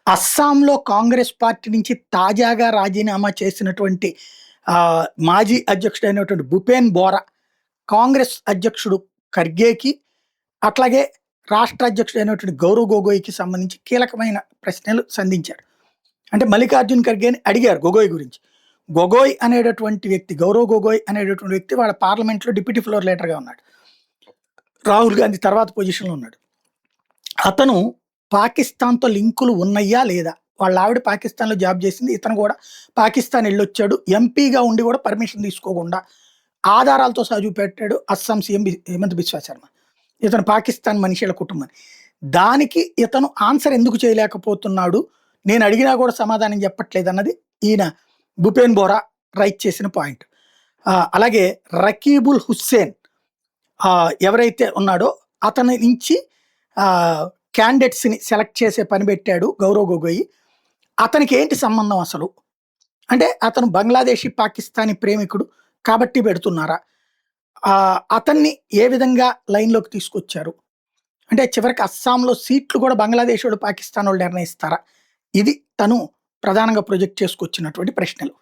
అస్సాంలో కాంగ్రెస్ పార్టీ నుంచి తాజాగా రాజీనామా చేసినటువంటి మాజీ అధ్యక్షుడైనటువంటి భూపేన్ బోరా కాంగ్రెస్ అధ్యక్షుడు ఖర్గేకి, అట్లాగే రాష్ట్ర అధ్యక్షుడైనటువంటి గౌరవ్ గొగోయ్‌కి సంబంధించి కీలకమైన ప్రశ్నలు సంధించారు. అంటే మల్లికార్జున్ ఖర్గేని అడిగారు గొగోయ్ గురించి. గొగోయ్ అనేటటువంటి వ్యక్తి, గౌరవ్ గొగోయ్ అనేటటువంటి వ్యక్తి వాళ్ళ పార్లమెంట్‌లో డిప్యూటీ ఫ్లోర్ లీడర్‌గా ఉన్నాడు. రాహుల్ గాంధీ తర్వాత పొజిషన్‌లో ఉన్నాడు. అతను పాకిస్తాన్‌తో లింకులు ఉన్నయ్యా? లేదా? వాళ్ళ ఆవిడ పాకిస్తాన్‌లో జాబ్ చేసింది. ఇతను కూడా పాకిస్తాన్ ఎళ్ళొచ్చాడు. ఎంపీగా ఉండి కూడా పర్మిషన్ తీసుకోకుండా ఆధారాలతో సహా చూపెట్టాడు అస్సాం సీఎం హిమంత బిశ్వా శర్మ. ఇతను పాకిస్తాన్ మనిషిల కుటుంబం అని. దానికి ఇతను ఆన్సర్ ఎందుకు చేయలేకపోతున్నాడు? నేను అడిగినా కూడా సమాధానం చెప్పట్లేదన్నది ఈయన భూపేన్ బోరా రైజ్ చేసిన పాయింట్. అలాగే రకీబుల్ హుస్సేన్ ఎవరైతే ఉన్నాడో అతని నుంచి క్యాండిడేట్స్‌ని సెలెక్ట్ చేసే పని పెట్టాడు గౌరవ్ గొగోయ్. అతనికి ఏంటి సంబంధం అసలు? అంటే అతను బంగ్లాదేశీ, పాకిస్తానీ ప్రేమికుడు కాబట్టి పెడుతున్నారా? అతన్ని ఏ విధంగా లైన్‌లోకి తీసుకొచ్చారు? అంటే చివరికి అస్సాంలో సీట్లు కూడా బంగ్లాదేశోళ్ళు, పాకిస్తానోళ్ళు నిర్ణయిస్తారా? ఇది తను ప్రధానంగా ప్రొజెక్ట్ చేసుకొచ్చినటువంటి ప్రశ్నలు.